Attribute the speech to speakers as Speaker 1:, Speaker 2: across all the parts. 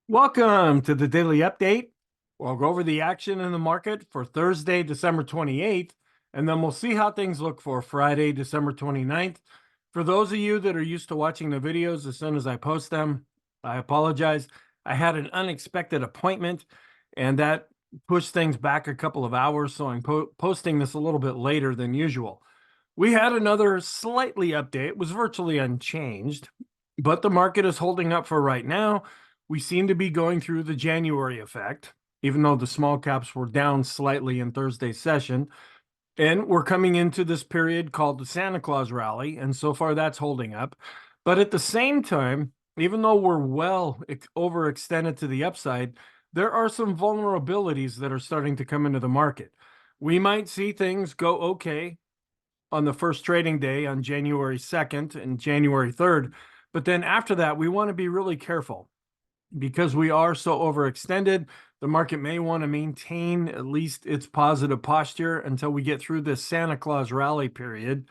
Speaker 1: Welcome to the Daily Update. We'll go over the action in the market for Thursday, December 28th, and then we'll see how things look for Friday, December 29th. For those of you that are used to watching the videos as soon as I post them, I apologize. I had an unexpected appointment, and that pushed things back a couple of hours, so I'm posting this a little bit later than usual. We had another slightly update. It was virtually unchanged, but the market is holding up for right now. We seem to be going through the January effect, even though the small caps were down slightly in Thursday's session. And we're coming into this period called the Santa Claus rally, and so far that's holding up. But at the same time, even though we're well overextended to the upside, there are some vulnerabilities that are starting to come into the market. We might see things go okay on the first trading day on January 2nd and January 3rd, but then after that, we want to be really careful. Because we are so overextended, the market may want to maintain at least its positive posture until we get through this Santa Claus rally period.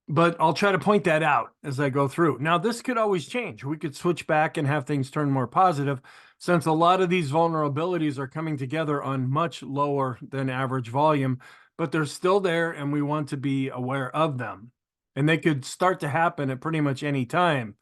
Speaker 1: But I'll try to point that out as I go through. Now, this could always change. We could switch back and have things turn more positive, since a lot of these vulnerabilities are coming together on much lower than average volume, but they're still there and we want to be aware of them. And they could start to happen at pretty much any time.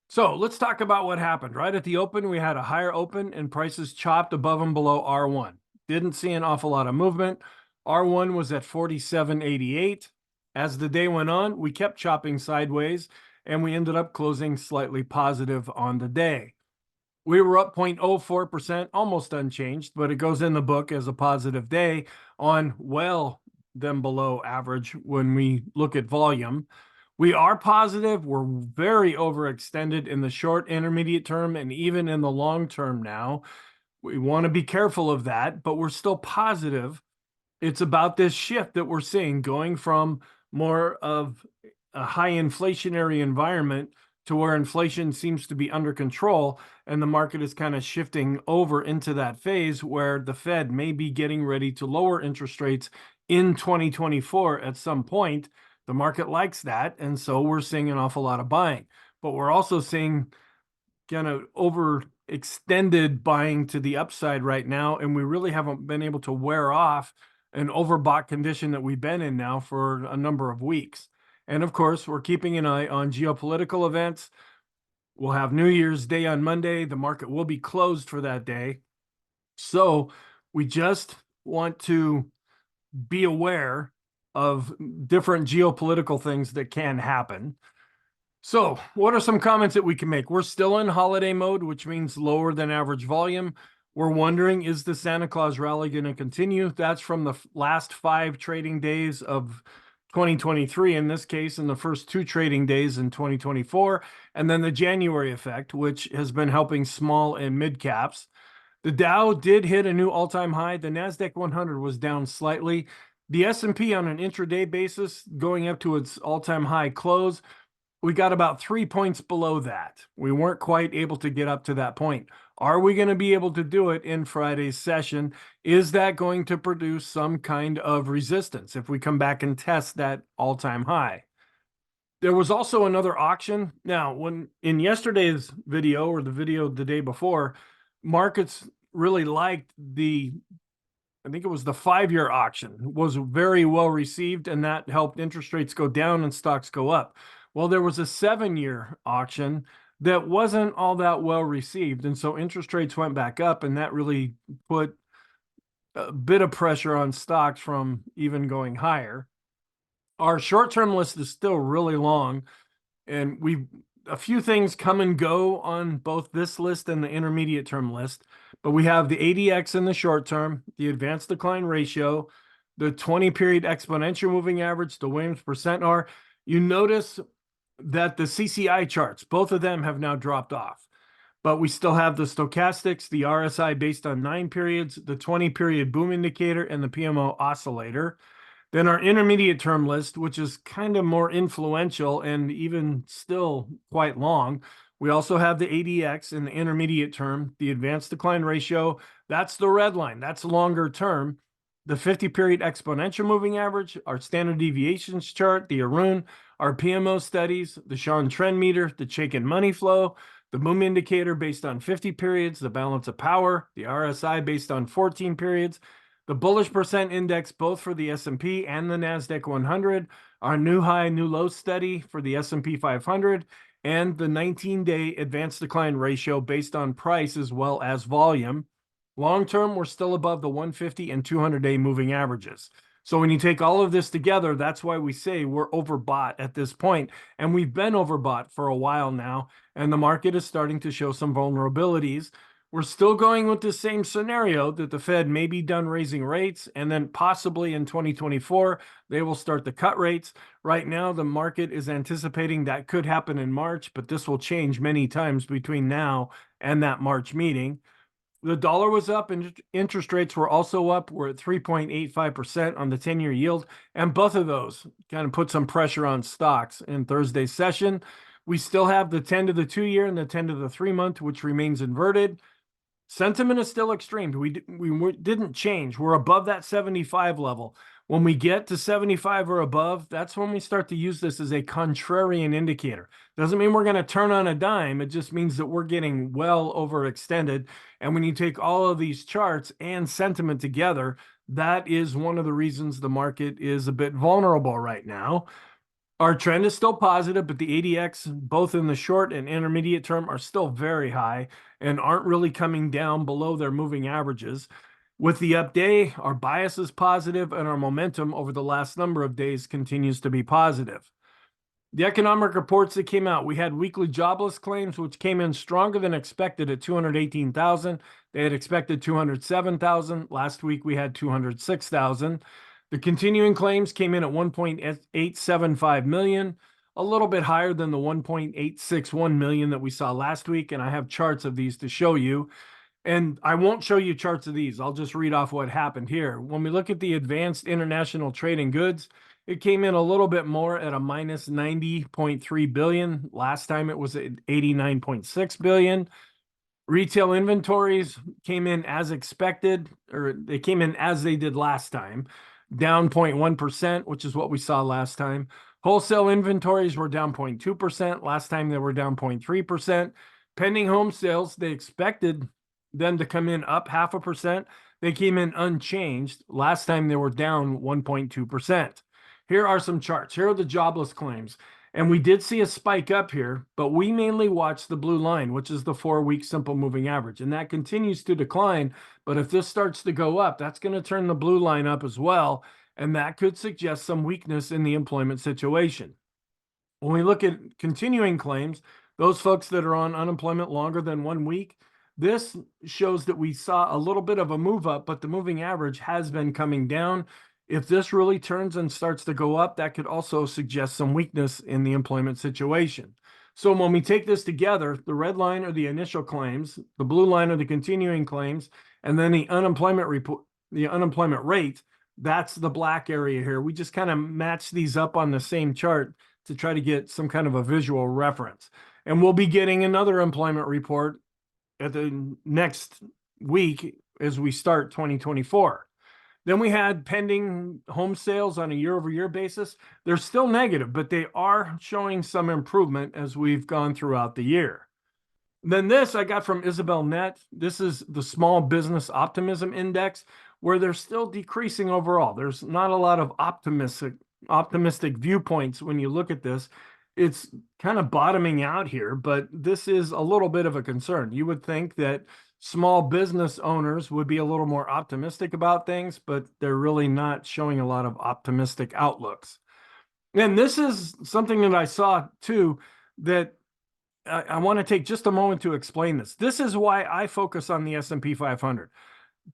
Speaker 1: So let's talk about what happened. Right at the open, we had a higher open and prices chopped above and below R1. Didn't see an awful lot of movement. R1 was at 47.88. As the day went on, we kept chopping sideways and we ended up closing slightly positive on the day. We were up 0.04%, almost unchanged, but it goes in the book as a positive day on well than below average when we look at volume. We are positive. We're very overextended in the short, intermediate term, and even in the long term now. We want to be careful of that, but we're still positive. It's about this shift that we're seeing going from more of a high inflationary environment to where inflation seems to be under control, and the market is kind of shifting over into that phase where the Fed may be getting ready to lower interest rates in 2024 at some point. The market likes that, and so we're seeing an awful lot of buying. But we're also seeing kind of overextended buying to the upside right now, and we really haven't been able to wear off an overbought condition that we've been in now for a number of weeks. And of course, we're keeping an eye on geopolitical events. We'll have New Year's Day on Monday. The market will be closed for that day. So we just want to be aware of different geopolitical things that can happen. So what are some comments that we can make? We're still in holiday mode, which means lower than average volume. We're wondering, is the Santa Claus rally going to continue? That's from the last 5 trading days of 2023, in this case, in the first 2 trading days in 2024, and then the January effect, which has been helping small and mid caps. The Dow did hit a new all-time high. The NASDAQ 100 was down slightly. The S&P on an intraday basis going up to its all-time high close, we got about 3 points below that. We weren't quite able to get up to that point. Are we going to be able to do it in Friday's session? Is that going to produce some kind of resistance if we come back and test that all-time high? There was also another auction. Now, when in yesterday's video or the video the day before, markets really liked I think it was the 5-year auction, was very well received, and that helped interest rates go down and stocks go up. Well, there was a 7-year auction that wasn't all that well received, and so interest rates went back up, and that really put a bit of pressure on stocks from even going higher. Our short-term list is still really long, and a few things come and go on both this list and the intermediate term list, but we have the ADX in the short term, the advanced decline ratio, the 20-period exponential moving average, the Williams percent R. You notice that the CCI charts, both of them have now dropped off, but we still have the stochastics, the RSI based on 9 periods, the 20-period boom indicator, and the PMO oscillator. Then our intermediate term list, which is kind of more influential and even still quite long. We also have the ADX in the intermediate term, the advanced decline ratio. That's the red line. That's longer term. The 50-period exponential moving average, our standard deviations chart, the Erin, our PMO studies, the Sean trend meter, the Chaikin money flow, the MOOM indicator based on 50 periods, the balance of power, the RSI based on 14 periods, the bullish percent index both for the S&P and the NASDAQ 100, our new high, new low study for the S&P 500, and the 19-day advanced decline ratio based on price as well as volume. Long term, we're still above the 150 and 200-day moving averages. So when you take all of this together, that's why we say we're overbought at this point. And we've been overbought for a while now, and the market is starting to show some vulnerabilities. We're still going with the same scenario that the Fed may be done raising rates, and then possibly in 2024, they will start to cut rates. Right now, the market is anticipating that could happen in March, but this will change many times between now and that March meeting. The dollar was up and interest rates were also up. We're at 3.85% on the 10-year yield. And both of those kind of put some pressure on stocks in Thursday's session. We still have the 10 to the 2-year and the 10 to the 3-month, which remains inverted. Sentiment is still extreme. We didn't change. We're above that 75 level. When we get to 75 or above, that's when we start to use this as a contrarian indicator. Doesn't mean we're going to turn on a dime. It just means that we're getting well overextended. And when you take all of these charts and sentiment together, that is one of the reasons the market is a bit vulnerable right now. Our trend is still positive, but the ADX, both in the short and intermediate term, are still very high and aren't really coming down below their moving averages. With the up day, our bias is positive and our momentum over the last number of days continues to be positive. The economic reports that came out, we had weekly jobless claims, which came in stronger than expected at 218,000. They had expected 207,000. Last week, we had 206,000. The continuing claims came in at 1.875 million, a little bit higher than the 1.861 million that we saw last week, and I have charts of these to show you. And I won't show you charts of these. I'll just read off what happened here. When we look at the advanced international trade in goods, it came in a little bit more at a minus 90.3 billion. Last time it was at 89.6 billion. Retail inventories came in as expected, or they came in as they did last time, down 0.1%, which is what we saw last time. Wholesale inventories were down 0.2%. Last time they were down 0.3%. Pending home sales, they expected them to come in up 0.5%. They came in unchanged. Last time they were down 1.2%. Here are some charts. Here are the jobless claims. And we did see a spike up here, but we mainly watch the blue line, which is the 4-week simple moving average. And that continues to decline. But if this starts to go up, that's going to turn the blue line up as well. And that could suggest some weakness in the employment situation. When we look at continuing claims, those folks that are on unemployment longer than 1 week, this shows that we saw a little bit of a move up, but the moving average has been coming down. If this really turns and starts to go up, that could also suggest some weakness in the employment situation. So when we take this together, the red line are the initial claims, the blue line are the continuing claims, and then the unemployment report, the unemployment rate, that's the black area here. We just kind of match these up on the same chart to try to get some kind of a visual reference. And we'll be getting another employment report at the next week as we start 2024. Then we had pending home sales on a year-over-year basis. They're still negative, but they are showing some improvement as we've gone throughout the year. Then this I got from Isabel Net. This is the Small Business Optimism Index, where they're still decreasing overall. There's not a lot of optimistic viewpoints when you look at this. It's kind of bottoming out here, but this is a little bit of a concern. You would think that small business owners would be a little more optimistic about things, but they're really not showing a lot of optimistic outlooks. And this is something that I saw too, that I want to take just a moment to explain this. This is why I focus on the S&P 500.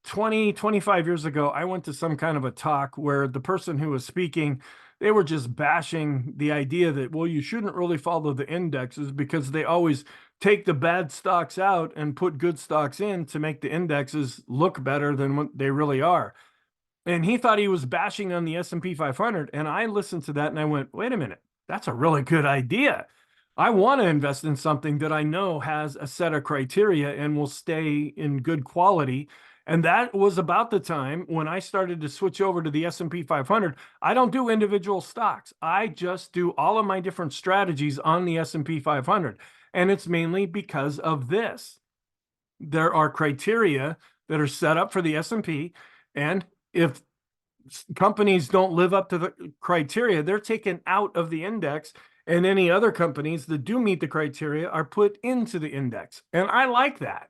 Speaker 1: 25 years ago, I went to some kind of a talk where the person who was speaking, they were just bashing the idea that, well, you shouldn't really follow the indexes because they always take the bad stocks out and put good stocks in to make the indexes look better than what they really are. And he thought he was bashing on the S&P 500. And I listened to that and I went, wait a minute, that's a really good idea. I want to invest in something that I know has a set of criteria and will stay in good quality. And that was about the time when I started to switch over to the S&P 500. I don't do individual stocks. I just do all of my different strategies on the S&P 500. And it's mainly because of this. There are criteria that are set up for the S&P, and if companies don't live up to the criteria, they're taken out of the index, and any other companies that do meet the criteria are put into the index. And I like that.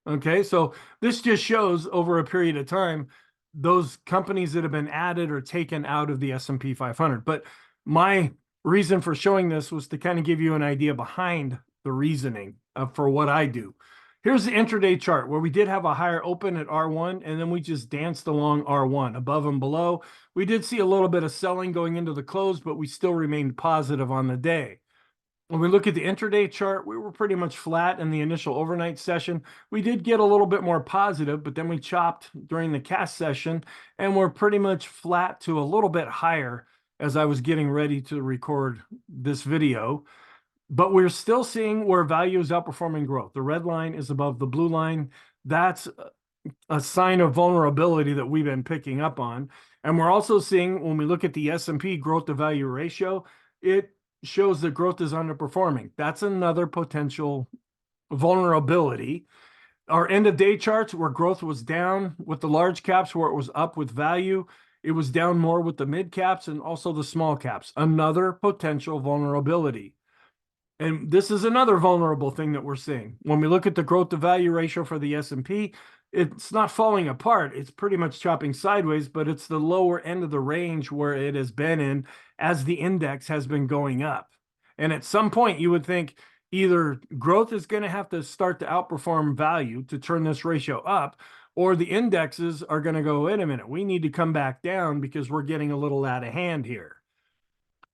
Speaker 1: Okay, so this just shows over a period of time those companies that have been added or taken out of the S&P 500. But my reason for showing this was to kind of give you an idea behind the reasoning for what I do. Here's the intraday chart where we did have a higher open at R1, and then we just danced along R1 above and below. We did see a little bit of selling going into the close, but we still remained positive on the day. When we look at the intraday chart, we were pretty much flat in the initial overnight session. We did get a little bit more positive, but then we chopped during the cast session, and we're pretty much flat to a little bit higher as I was getting ready to record this video. But we're still seeing where value is outperforming growth. The red line is above the blue line. That's a sign of vulnerability that we've been picking up on. And we're also seeing, when we look at the S&P growth to value ratio, it shows that growth is underperforming. That's another potential vulnerability. Our end of day charts where growth was down with the large caps, where it was up with value, it was down more with the mid caps and also the small caps. Another potential vulnerability. And this is another vulnerable thing that we're seeing. When we look at the growth to value ratio for the S&P, it's not falling apart. It's pretty much chopping sideways, but it's the lower end of the range where it has been in as the index has been going up. And at some point, you would think either growth is going to have to start to outperform value to turn this ratio up, or the indexes are going to go, wait a minute, we need to come back down because we're getting a little out of hand here.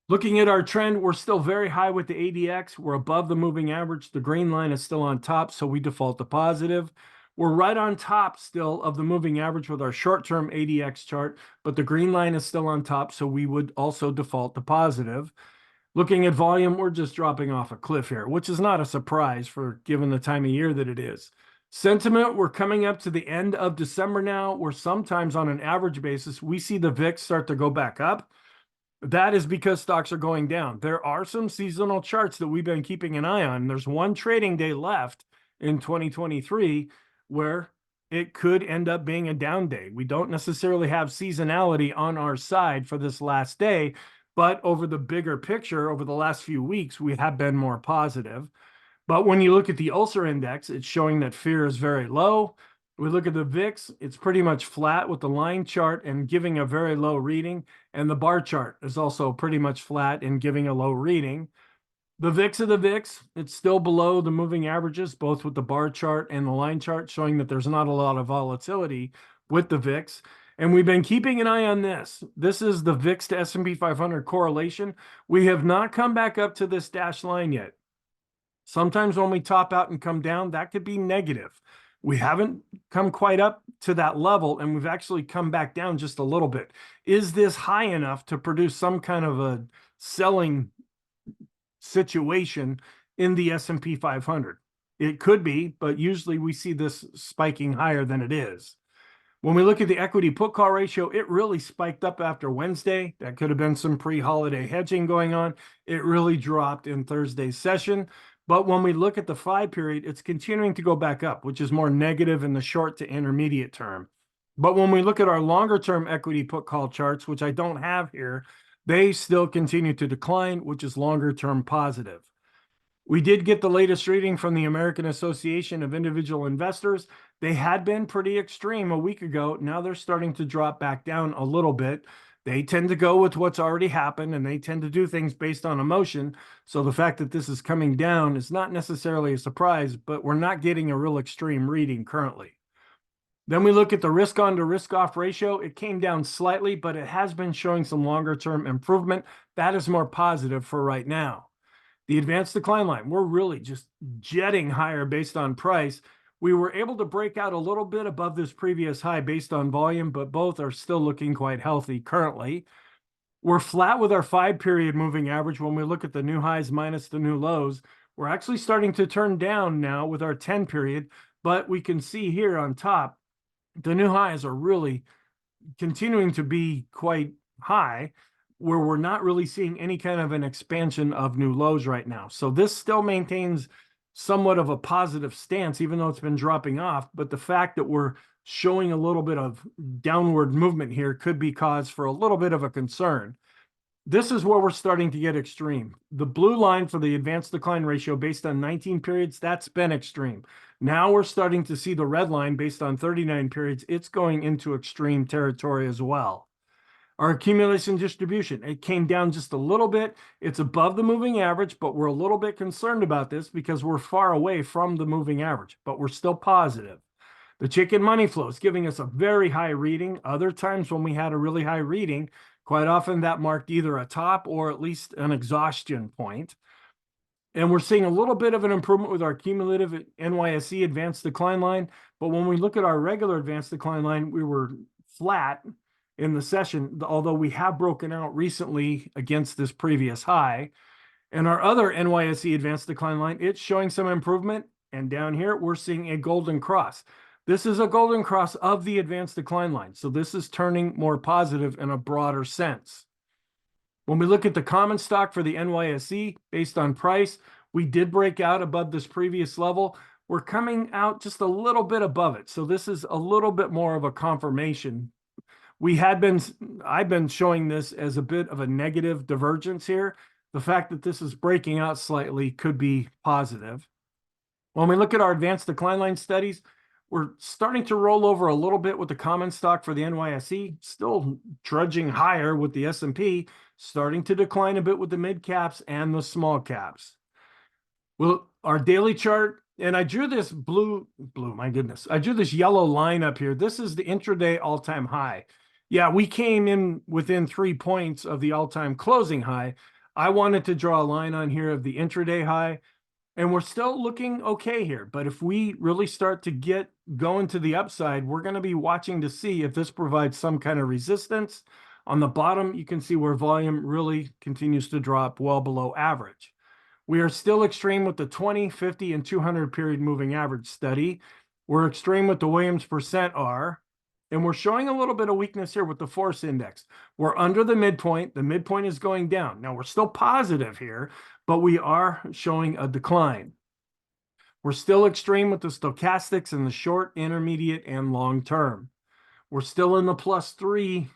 Speaker 1: Looking at our trend, we're still very high with the ADX. We're above the moving average. The green line is still on top, so we default to positive. We're right on top still of the moving average with our short-term ADX chart, but the green line is still on top, so we would also default to positive. Looking at volume, we're just dropping off a cliff here, which is not a surprise for given the time of year that it is. Sentiment, we're coming up to the end of December now, where sometimes on an average basis, we see the VIX start to go back up. That is because stocks are going down. There are some seasonal charts that we've been keeping an eye on. There's one trading day left in 2023 where it could end up being a down day. We don't necessarily have seasonality on our side for this last day, but over the bigger picture, over the last few weeks, we have been more positive. But when you look at the Ulcer Index, it's showing that fear is very low. We look at the VIX, it's pretty much flat with the line chart and giving a very low reading. And the bar chart is also pretty much flat and giving a low reading. The VIX of the VIX, it's still below the moving averages, both with the bar chart and the line chart, showing that there's not a lot of volatility with the VIX. And we've been keeping an eye on this. This is the VIX to S&P 500 correlation. We have not come back up to this dashed line yet. Sometimes when we top out and come down, that could be negative. We haven't come quite up to that level, and we've actually come back down just a little bit. Is this high enough to produce some kind of a selling situation in the S&P 500? It could be, but usually we see this spiking higher than it is. When we look at the equity put call ratio, it really spiked up after Wednesday. That could have been some pre-holiday hedging going on. It really dropped in Thursday's session. But when we look at the 5 period, it's continuing to go back up, which is more negative in the short to intermediate term. But when we look at our longer term equity put call charts, which I don't have here, they still continue to decline, which is longer term positive. We did get the latest reading from the American Association of Individual Investors. They had been pretty extreme a week ago. Now they're starting to drop back down a little bit. They tend to go with what's already happened, and they tend to do things based on emotion. So the fact that this is coming down is not necessarily a surprise, but we're not getting a real extreme reading currently. Then we look at the risk on to risk off ratio. It came down slightly, but it has been showing some longer term improvement. That is more positive for right now. The advanced decline line, we're really just jetting higher based on price. We were able to break out a little bit above this previous high based on volume, but both are still looking quite healthy currently. We're flat with our 5 period moving average. When we look at the new highs minus the new lows, we're actually starting to turn down now with our 10 period, but we can see here on top, the new highs are really continuing to be quite high, where we're not really seeing any kind of an expansion of new lows right now. So this still maintains somewhat of a positive stance, even though it's been dropping off. But the fact that we're showing a little bit of downward movement here could be cause for a little bit of a concern. This is where we're starting to get extreme. The blue line for the advanced decline ratio based on 19 periods, that's been extreme. Now we're starting to see the red line based on 39 periods. It's going into extreme territory as well. Our accumulation distribution, it came down just a little bit. It's above the moving average, but we're a little bit concerned about this because we're far away from the moving average, but we're still positive. The chicken money flow is giving us a very high reading. Other times when we had a really high reading, quite often that marked either a top or at least an exhaustion point. And we're seeing a little bit of an improvement with our cumulative NYSE advanced decline line. But when we look at our regular advanced decline line, we were flat in the session, although we have broken out recently against this previous high. And our other NYSE advanced decline line, it's showing some improvement. And down here, we're seeing a golden cross. This is a golden cross of the advanced decline line. So this is turning more positive in a broader sense. When we look at the common stock for the NYSE based on price, we did break out above this previous level. We're coming out just a little bit above it. So this is a little bit more of a confirmation. I've been showing this as a bit of a negative divergence here. The fact that this is breaking out slightly could be positive. When we look at our advanced decline line studies, we're starting to roll over a little bit with the common stock for the NYSE, still trudging higher with the S&P, starting to decline a bit with the mid caps and the small caps. Well, our daily chart, and I drew this my goodness. I drew this yellow line up here. This is the intraday all-time high. Yeah, we came in within 3 points of the all-time closing high. I wanted to draw a line on here of the intraday high, and we're still looking okay here. But if we really start to get going to the upside, we're going to be watching to see if this provides some kind of resistance. On the bottom, you can see where volume really continues to drop well below average. We are still extreme with the 20, 50, and 200 period moving average study. We're extreme with the Williams percent R. And we're showing a little bit of weakness here with the force index. We're under the midpoint. The midpoint is going down. Now, we're still positive here, but we are showing a decline. We're still extreme with the stochastics in the short, intermediate, and long term. We're still in the +3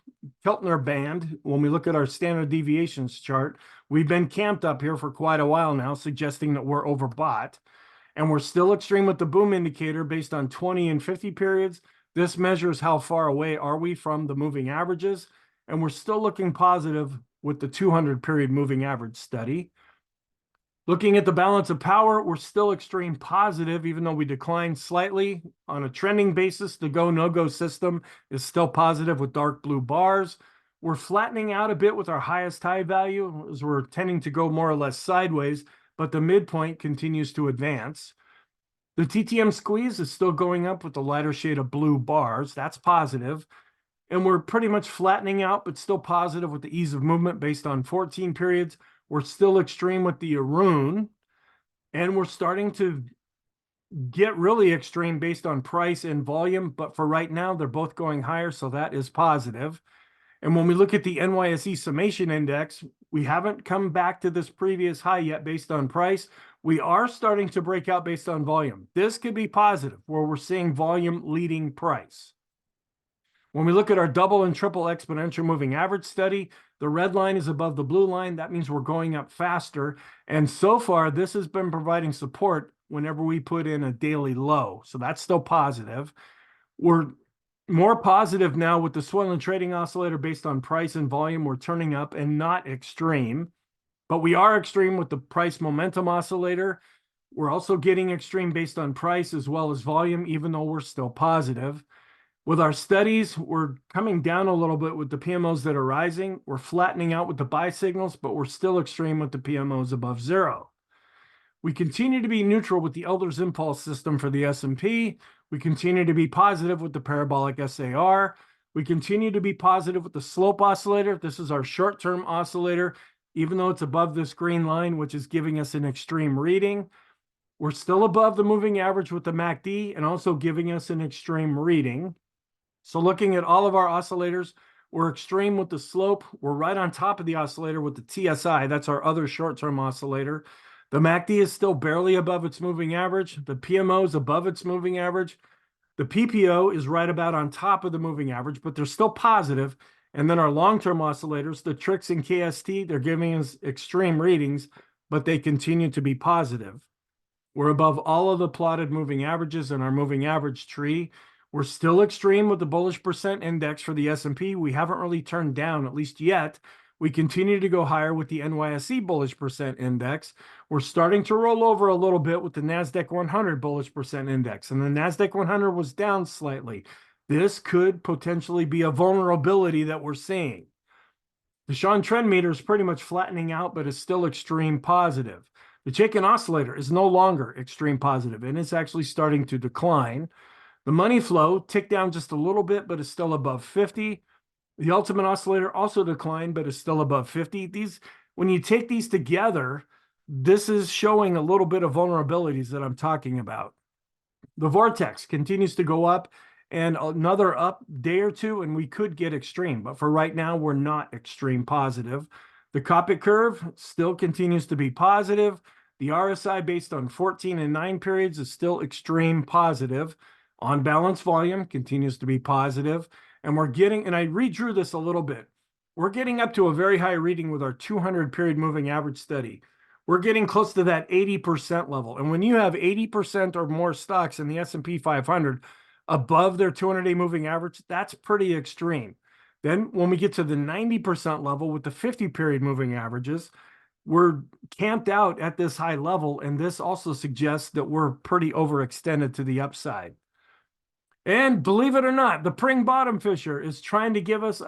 Speaker 1: Keltner band. When we look at our standard deviations chart, we've been camped up here for quite a while now, suggesting that we're overbought. And we're still extreme with the boom indicator based on 20 and 50 periods. This measures how far away are we from the moving averages. And we're still looking positive with the 200 period moving average study. Looking at the balance of power, we're still extreme positive, even though we declined slightly. On a trending basis, the go, no-go system is still positive with dark blue bars. We're flattening out a bit with our highest high value as we're tending to go more or less sideways, but the midpoint continues to advance. The TTM squeeze is still going up with the lighter shade of blue bars. That's positive. And we're pretty much flattening out, but still positive with the ease of movement based on 14 periods. We're still extreme with the Arun. And we're starting to get really extreme based on price and volume. But for right now, they're both going higher, so that is positive. And when we look at the NYSE summation index, we haven't come back to this previous high yet based on price. We are starting to break out based on volume. This could be positive, where we're seeing volume leading price. When we look at our double and triple exponential moving average study, the red line is above the blue line. That means we're going up faster. And so far, this has been providing support whenever we put in a daily low. So that's still positive. We're more positive now with the Swenlin trading oscillator based on price and volume. We're turning up and not extreme. But we are extreme with the price momentum oscillator. We're also getting extreme based on price as well as volume, even though we're still positive. With our studies, we're coming down a little bit with the PMOs that are rising. We're flattening out with the buy signals, but we're still extreme with the PMOs above zero. We continue to be neutral with the Elder's Impulse system for the S&P. We continue to be positive with the parabolic SAR. We continue to be positive with the slope oscillator. This is our short-term oscillator, even though it's above this green line, which is giving us an extreme reading. We're still above the moving average with the MACD and also giving us an extreme reading. So looking at all of our oscillators, we're extreme with the slope. We're right on top of the oscillator with the TSI. That's our other short-term oscillator. The MACD is still barely above its moving average. The PMO is above its moving average. The PPO is right about on top of the moving average, but they're still positive. And then our long-term oscillators, the TRIX and KST, they're giving us extreme readings, but they continue to be positive. We're above all of the plotted moving averages in our moving average tree. We're still extreme with the bullish percent index for the S&P. We haven't really turned down, at least yet. We continue to go higher with the NYSE bullish percent index. We're starting to roll over a little bit with the NASDAQ 100 bullish percent index, and the NASDAQ 100 was down slightly. This could potentially be a vulnerability that we're seeing. The Sean trend meter is pretty much flattening out, but is still extreme positive. The Chaikin oscillator is no longer extreme positive, and it's actually starting to decline. The money flow ticked down just a little bit, but is still above 50. The ultimate oscillator also declined, but is still above 50. When you take these together, this is showing a little bit of vulnerabilities that I'm talking about. The vortex continues to go up, and another up day or two, and we could get extreme. But for right now, we're not extreme positive. The Copic curve still continues to be positive. The RSI based on 14 and 9 periods is still extreme positive. On balance volume continues to be positive. And we're getting, and I redrew this a little bit, we're getting up to a very high reading with our 200 period moving average study. We're getting close to that 80% level. And when you have 80% or more stocks in the S&P 500 above their 200-day moving average, that's pretty extreme. Then when we get to the 90% level with the 50 period moving averages, we're camped out at this high level. And this also suggests that we're pretty overextended to the upside. And believe it or not, the Pring bottom fisher is trying to give us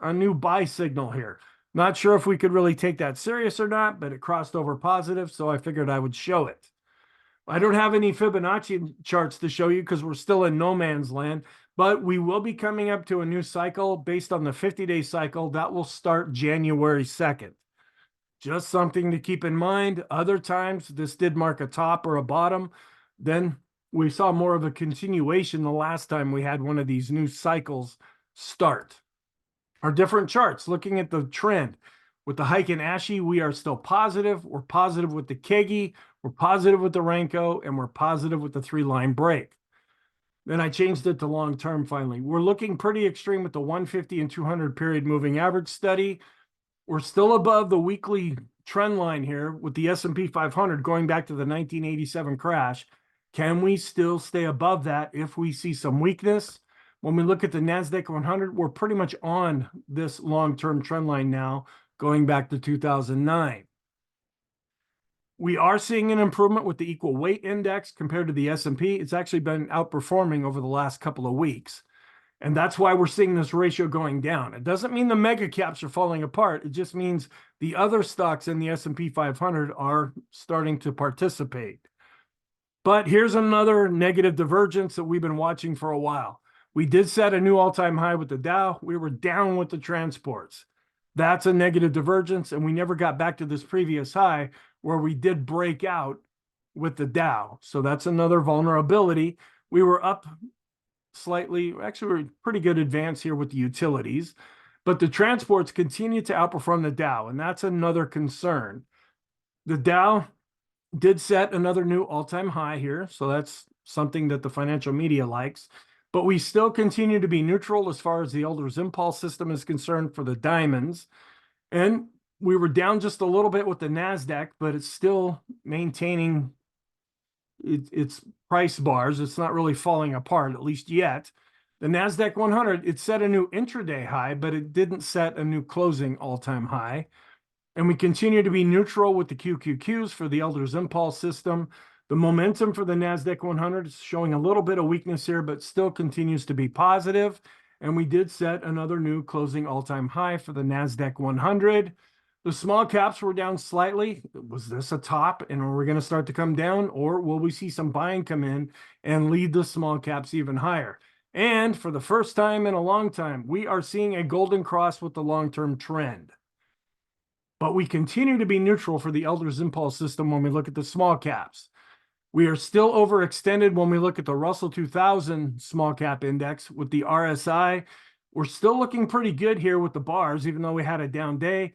Speaker 1: a new buy signal here. Not sure if we could really take that serious or not, but it crossed over positive, so I figured I would show it. I don't have any Fibonacci charts to show you because we're still in no man's land, but we will be coming up to a new cycle based on the 50-day cycle. That will start January 2nd. Just something to keep in mind. Other times, this did mark a top or a bottom. Then we saw more of a continuation the last time we had one of these new cycles start. Our different charts, looking at the trend. With the Heiken Ashi, we are still positive. We're positive with the Kegi. We're positive with the Renko, and we're positive with the 3-line break. Then I changed it to long-term finally. We're looking pretty extreme with the 150 and 200 period moving average study. We're still above the weekly trend line here with the S&P 500 going back to the 1987 crash. Can we still stay above that if we see some weakness? When we look at the NASDAQ 100, we're pretty much on this long-term trend line now, going back to 2009. We are seeing an improvement with the equal weight index compared to the S&P. It's actually been outperforming over the last couple of weeks. And that's why we're seeing this ratio going down. It doesn't mean the mega caps are falling apart. It just means the other stocks in the S&P 500 are starting to participate. But here's another negative divergence that we've been watching for a while. We did set a new all-time high with the Dow. We were down with the transports. That's a negative divergence, and we never got back to this previous high where we did break out with the Dow. So that's another vulnerability. We were up slightly. Actually, we're pretty good advance here with the utilities, but the transports continue to outperform the Dow, and that's another concern. The Dow did set another new all-time high here, so that's something that the financial media likes. But we still continue to be neutral as far as the Elders Impulse system is concerned for the diamonds. And we were down just a little bit with the NASDAQ, but it's still maintaining its price bars. It's not really falling apart, at least yet. The NASDAQ 100, it set a new intraday high, but it didn't set a new closing all-time high. And we continue to be neutral with the QQQs for the Elders Impulse system. The momentum for the NASDAQ 100 is showing a little bit of weakness here, but still continues to be positive. And we did set another new closing all-time high for the NASDAQ 100. The small caps were down slightly. Was this a top and are we going to start to come down, or will we see some buying come in and lead the small caps even higher? And for the first time in a long time, we are seeing a golden cross with the long-term trend. But we continue to be neutral for the Elders Impulse system when we look at the small caps. We are still overextended when we look at the Russell 2000 small cap index with the RSI. We're still looking pretty good here with the bars, even though we had a down day.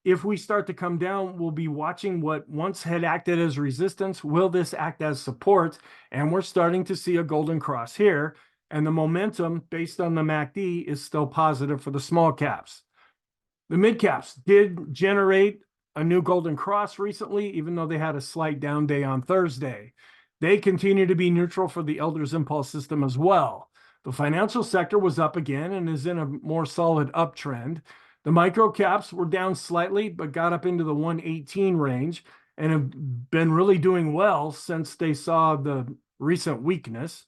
Speaker 1: if we start to come down, we'll be watching what once had acted as resistance. Will this act as support? And we're starting to see a golden cross here. And the momentum based on the MACD is still positive for the small caps. The mid caps did generate a new golden cross recently, even though they had a slight down day on Thursday. They continue to be neutral for the Elders Impulse system as well. The financial sector was up again and is in a more solid uptrend. The micro caps were down slightly, but got up into the 118 range and have been really doing well since they saw the recent weakness.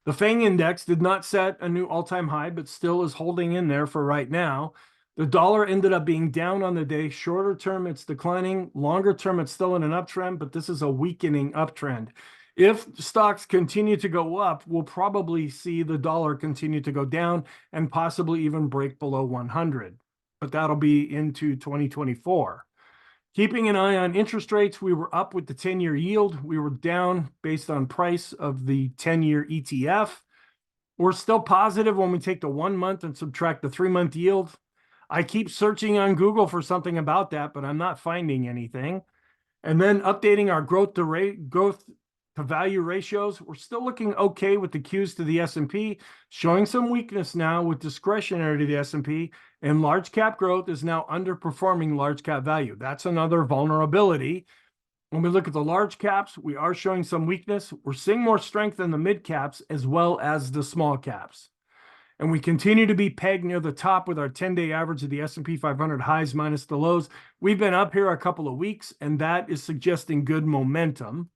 Speaker 1: The FANG index did not set a new all-time high, but still is holding in there for right now. The dollar ended up being down on the day. Shorter term, it's declining. Longer term, it's still in an uptrend, but this is a weakening uptrend. If stocks continue to go up, we'll probably see the dollar continue to go down and possibly even break below 100. But that'll be into 2024. Keeping an eye on interest rates, we were up with the 10-year yield. We were down based on price of the 10-year ETF. We're still positive when we take the 1 month and subtract the 3-month yield. I keep searching on Google for something about that, but I'm not finding anything. And then updating our growth to value ratios. We're still looking okay with the Qs to the S&P, showing some weakness now with discretionary to the S&P, and large cap growth is now underperforming large cap value. That's another vulnerability. When we look at the large caps, we are showing some weakness. We're seeing more strength in the mid caps as well as the small caps. And we continue to be pegged near the top with our 10-day average of the S&P 500 highs minus the lows. We've been up here a couple of weeks, and that is suggesting good momentum.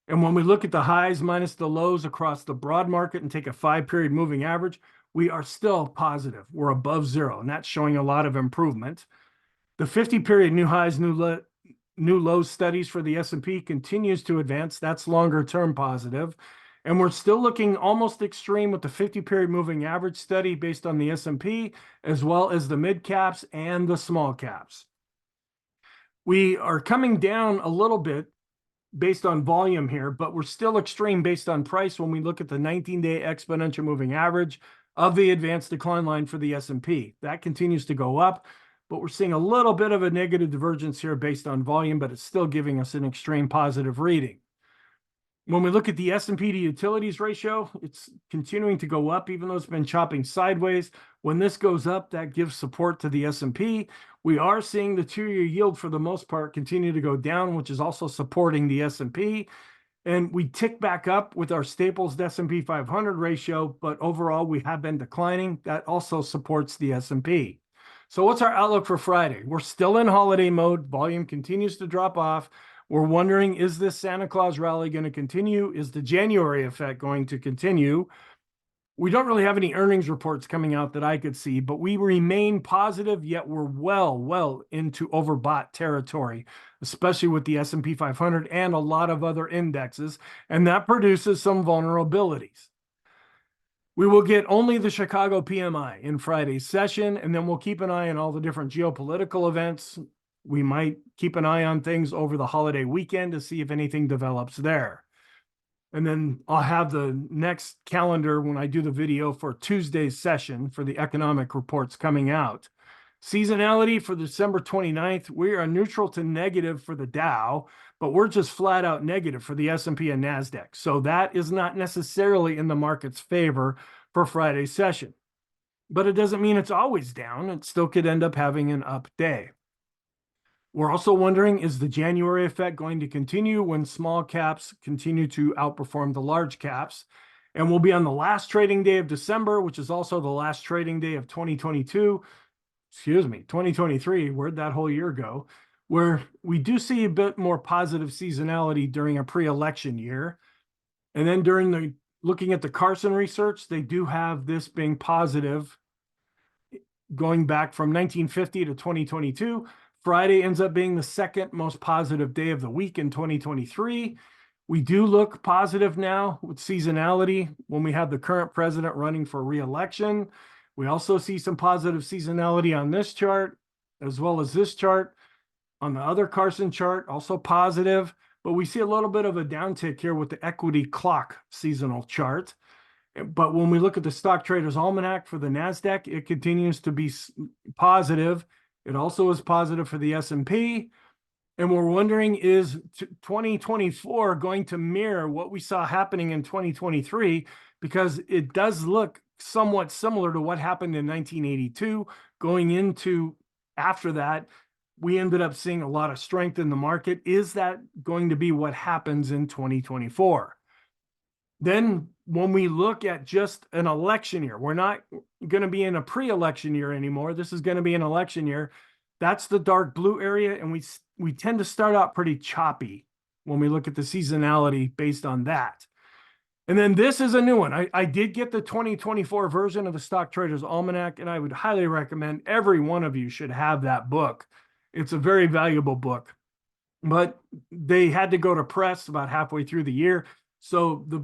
Speaker 1: And when we look at the highs minus the lows across the broad market and take a 5-period moving average, we are still positive. We're above zero, and that's showing a lot of improvement. The 50-period new highs, new lows studies for the S&P continues to advance. That's longer-term positive. And we're still looking almost extreme with the 50-period moving average study based on the S&P, as well as the mid caps and the small caps. We are coming down a little bit based on volume here, but we're still extreme based on price when we look at the 19-day exponential moving average of the advanced decline line for the S&P. That continues to go up, but we're seeing a little bit of a negative divergence here based on volume, but it's still giving us an extreme positive reading. When we look at the S&P to utilities ratio, it's continuing to go up, even though it's been chopping sideways. When this goes up, that gives support to the S&P. We are seeing the 2-year yield, for the most part, continue to go down, which is also supporting the S&P. And we tick back up with our Staples S&P 500 ratio, but overall, we have been declining. That also supports the S&P. So what's our outlook for Friday? We're still in holiday mode. Volume continues to drop off. We're wondering, is this Santa Claus rally going to continue? Is the January effect going to continue? We don't really have any earnings reports coming out that I could see, but we remain positive, yet we're well into overbought territory, especially with the S&P 500 and a lot of other indexes, and that produces some vulnerabilities. We will get only the Chicago PMI in Friday's session, and then we'll keep an eye on all the different geopolitical events. We might keep an eye on things over the holiday weekend to see if anything develops there. And then I'll have the next calendar when I do the video for Tuesday's session for the economic reports coming out. Seasonality for December 29th, we are neutral to negative for the Dow, but we're just flat out negative for the S&P and NASDAQ. So that is not necessarily in the market's favor for Friday's session. But it doesn't mean it's always down. It still could end up having an up day. We're also wondering, is the January effect going to continue when small caps continue to outperform the large caps? And we'll be on the last trading day of December, which is also the last trading day of 2023. Where'd that whole year go? Where we do see a bit more positive seasonality during a pre-election year. And then looking at the Carson research, they do have this being positive going back from 1950 to 2022. Friday ends up being the second most positive day of the week in 2023. We do look positive now with seasonality when we have the current president running for re-election. We also see some positive seasonality on this chart, as well as this chart. On the other Carson chart, also positive, but we see a little bit of a downtick here with the equity clock seasonal chart. But when we look at the Stock Traders Almanac for the NASDAQ, it continues to be positive. It also is positive for the S&P. And we're wondering, is 2024 going to mirror what we saw happening in 2023? Because it does look somewhat similar to what happened in 1982. Going into after that, we ended up seeing a lot of strength in the market. Is that going to be what happens in 2024? Then when we look at just an election year, we're not going to be in a pre-election year anymore. This is going to be an election year. That's the dark blue area, and we tend to start out pretty choppy when we look at the seasonality based on that. And then this is a new one. I did get the 2024 version of the Stock Traders Almanac, and I would highly recommend every one of you should have that book. It's a very valuable book. But they had to go to press about halfway through the year. So the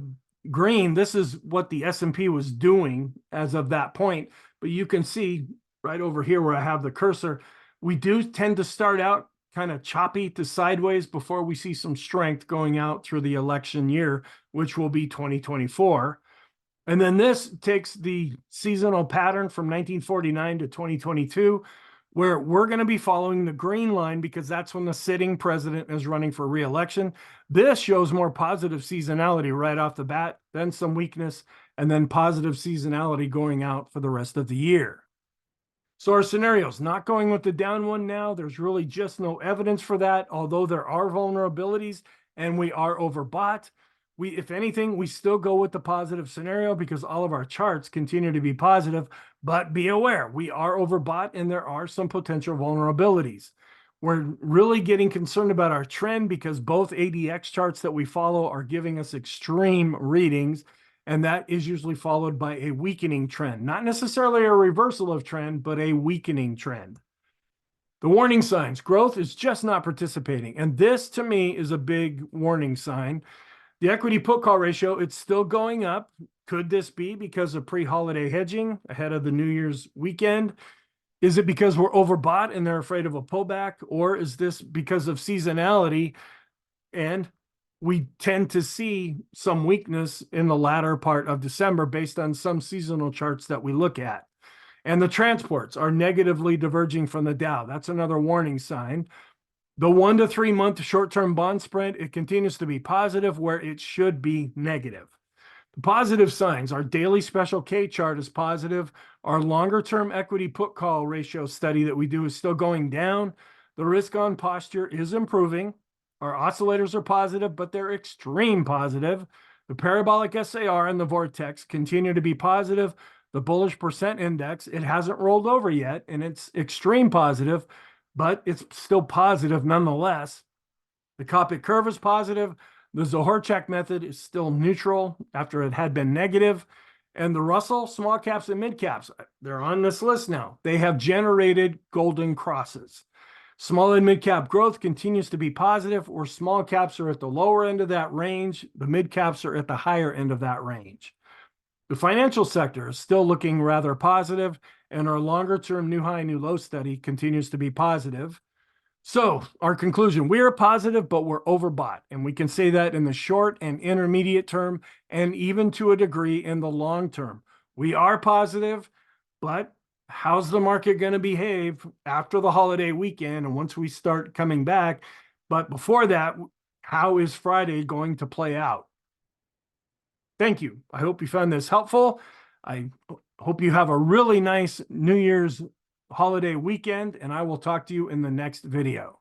Speaker 1: green, this is what the S&P was doing as of that point. But you can see right over here where I have the cursor, we do tend to start out kind of choppy to sideways before we see some strength going out through the election year, which will be 2024. And then this takes the seasonal pattern from 1949 to 2022, where we're going to be following the green line because that's when the sitting president is running for re-election. This shows more positive seasonality right off the bat, then some weakness, and then positive seasonality going out for the rest of the year. So our scenarios, not going with the down one now. There's really just no evidence for that, although there are vulnerabilities and we are overbought. If anything, we still go with the positive scenario because all of our charts continue to be positive, but be aware, we are overbought and there are some potential vulnerabilities. We're really getting concerned about our trend because both ADX charts that we follow are giving us extreme readings, and that is usually followed by a weakening trend, not necessarily a reversal of trend, but a weakening trend. The warning signs, growth is just not participating. And this to me is a big warning sign. The equity put call ratio, it's still going up. Could this be because of pre-holiday hedging ahead of the New Year's weekend? Is it because we're overbought and they're afraid of a pullback? Or is this because of seasonality and we tend to see some weakness in the latter part of December based on some seasonal charts that we look at? And the transports are negatively diverging from the Dow. That's another warning sign. The 1 to 3 month short-term bond spread, it continues to be positive where it should be negative. The positive signs, our daily special K chart is positive. Our longer-term equity put call ratio study that we do is still going down. The risk on posture is improving. Our oscillators are positive, but they're extreme positive. The parabolic SAR and the vortex continue to be positive. The bullish percent index, it hasn't rolled over yet, and it's extreme positive, but it's still positive nonetheless. The Kopit curve is positive. The Zohar-Check method is still neutral after it had been negative. And the Russell, small caps and mid caps, they're on this list now. They have generated golden crosses. Small and mid cap growth continues to be positive, where small caps are at the lower end of that range. The mid caps are at the higher end of that range. The financial sector is still looking rather positive, and our longer-term new high, new low study continues to be positive. So our conclusion, we are positive, but we're overbought. And we can say that in the short and intermediate term, and even to a degree in the long term. We are positive, but how's the market going to behave after the holiday weekend and once we start coming back? But before that, how is Friday going to play out? Thank you. I hope you found this helpful. I hope you have a really nice New Year's holiday weekend, and I will talk to you in the next video.